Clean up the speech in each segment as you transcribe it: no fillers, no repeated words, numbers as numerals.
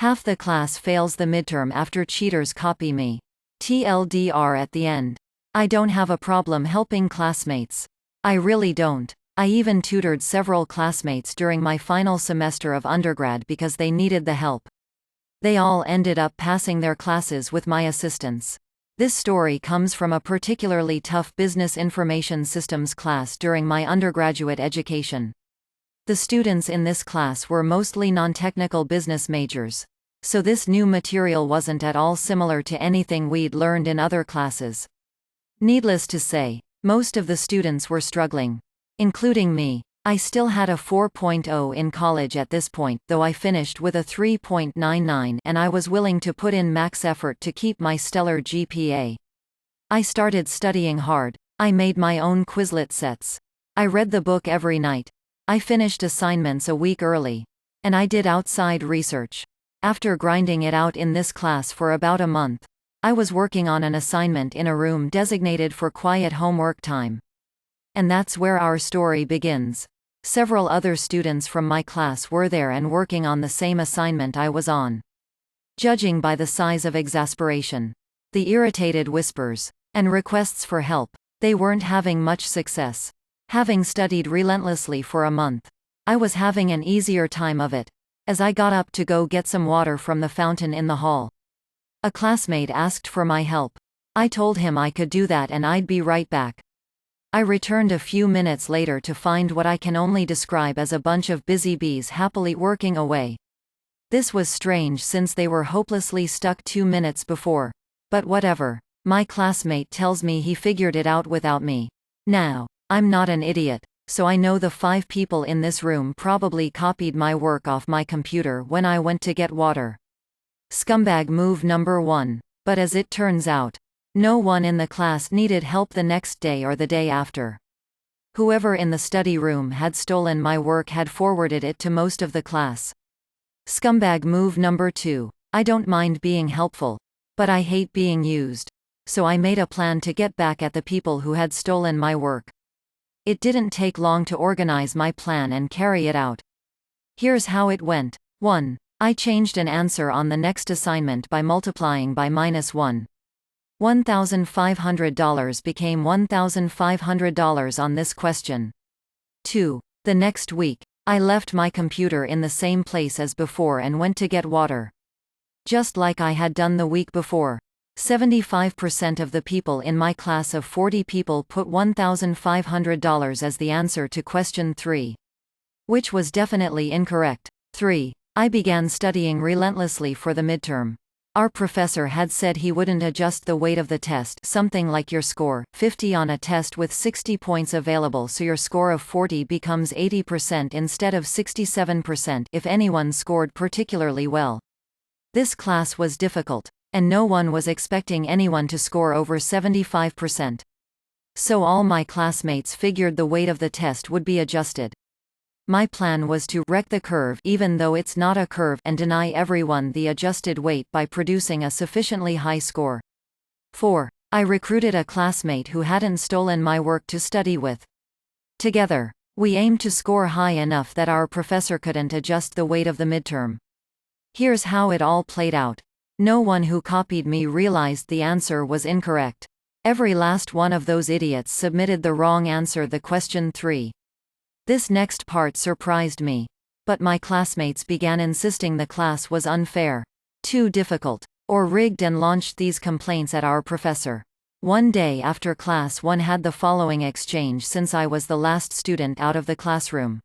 Half the class fails the midterm after cheaters copy me. TLDR at the end. I don't have a problem helping classmates. I really don't. I even tutored several classmates during my final semester of undergrad because they needed the help. They all ended up passing their classes with my assistance. This story comes from a particularly tough business information systems class during my undergraduate education. The students in this class were mostly non-technical business majors. So this new material wasn't at all similar to anything we'd learned in other classes. Needless to say, most of the students were struggling. Including me. I still had a 4.0 in college at this point, though I finished with a 3.99 and I was willing to put in max effort to keep my stellar GPA. I started studying hard. I made my own Quizlet sets. I read the book every night. I finished assignments a week early. And I did outside research. After grinding it out in this class for about a month, I was working on an assignment in a room designated for quiet homework time. And that's where our story begins. Several other students from my class were there and working on the same assignment I was on. Judging by the size of exasperation, the irritated whispers, and requests for help, they weren't having much success. Having studied relentlessly for a month, I was having an easier time of it. As I got up to go get some water from the fountain in the hall, a classmate asked for my help. I told him I could do that and I'd be right back. I returned a few minutes later to find what I can only describe as a bunch of busy bees happily working away. This was strange since they were hopelessly stuck 2 minutes before. But whatever. My classmate tells me he figured it out without me. Now, I'm not an idiot, so I know the 5 people in this room probably copied my work off my computer when I went to get water. Scumbag move number 1. But as it turns out, no one in the class needed help the next day or the day after. Whoever in the study room had stolen my work had forwarded it to most of the class. Scumbag move number 2. I don't mind being helpful, but I hate being used. So I made a plan to get back at the people who had stolen my work. It didn't take long to organize my plan and carry it out. Here's how it went. 1. I changed an answer on the next assignment by multiplying by -1. $1,500 became $1,500 on this question. 2. The next week, I left my computer in the same place as before and went to get water. Just like I had done the week before, 75% of the people in my class of 40 people put $1,500 as the answer to question 3. Which was definitely incorrect. 3. I began studying relentlessly for the midterm. Our professor had said he wouldn't adjust the weight of the test, something like your score 50 on a test with 60 points available, so your score of 40 becomes 80% instead of 67% if anyone scored particularly well. This class was difficult, and no one was expecting anyone to score over 75%. So all my classmates figured the weight of the test would be adjusted. My plan was to wreck the curve even though it's not a curve and deny everyone the adjusted weight by producing a sufficiently high score. 4. I recruited a classmate who hadn't stolen my work to study with. Together, we aimed to score high enough that our professor couldn't adjust the weight of the midterm. Here's how it all played out. No one who copied me realized the answer was incorrect. Every last one of those idiots submitted the wrong answer to question 3. This next part surprised me. But my classmates began insisting the class was unfair, too difficult, or rigged and launched these complaints at our professor. One day after class 1 had the following exchange since I was the last student out of the classroom.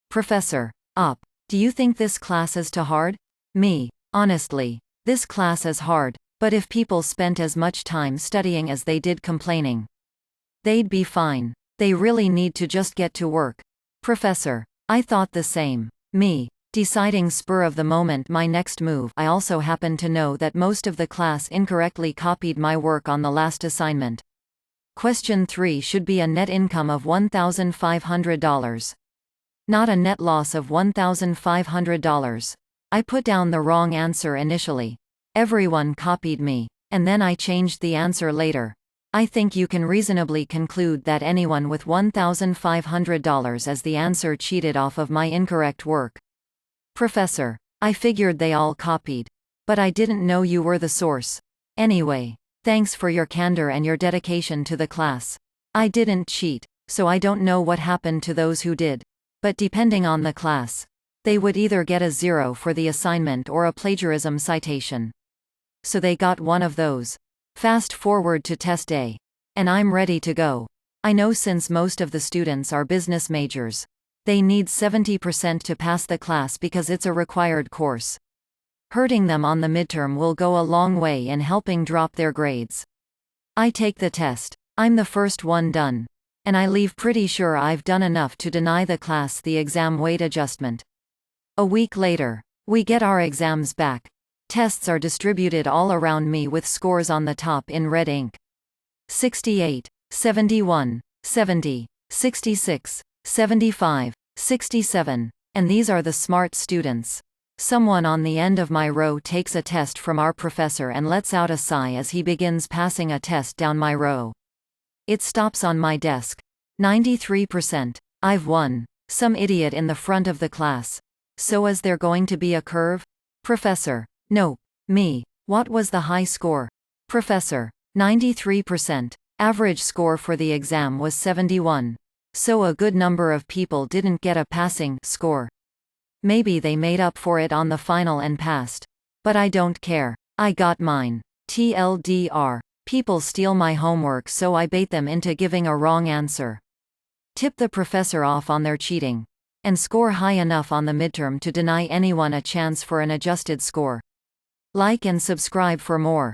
Professor, do you think this class is too hard? Me, honestly, this class is hard, but if people spent as much time studying as they did complaining, they'd be fine. They really need to just get to work. Professor, I thought the same. Me, deciding spur of the moment my next move. I also happened to know that most of the class incorrectly copied my work on the last assignment. Question 3 should be a net income of $1,500. Not a net loss of $1,500. I put down the wrong answer initially. Everyone copied me, and then I changed the answer later. I think you can reasonably conclude that anyone with $1,500 as the answer cheated off of my incorrect work. Professor, I figured they all copied. But I didn't know you were the source. Anyway, thanks for your candor and your dedication to the class. I didn't cheat, so I don't know what happened to those who did. But depending on the class, they would either get a 0 for the assignment or a plagiarism citation. So they got one of those. Fast forward to test day. And I'm ready to go. I know since most of the students are business majors, they need 70% to pass the class because it's a required course. Hurting them on the midterm will go a long way in helping drop their grades. I take the test. I'm the first one done. And I leave pretty sure I've done enough to deny the class the exam weight adjustment. A week later, we get our exams back. Tests are distributed all around me with scores on the top in red ink. 68, 71, 70, 66, 75, 67. And these are the smart students. Someone on the end of my row takes a test from our professor and lets out a sigh as he begins passing a test down my row. It stops on my desk. 93%. I've won. Some idiot in the front of the class. So is there going to be a curve? Professor. No. Me. What was the high score? Professor. 93%. Average score for the exam was 71. So a good number of people didn't get a passing score. Maybe they made up for it on the final and passed. But I don't care. I got mine. TLDR. People steal my homework, so I bait them into giving a wrong answer. Tip the professor off on their cheating. And score high enough on the midterm to deny anyone a chance for an adjusted score. Like and subscribe for more.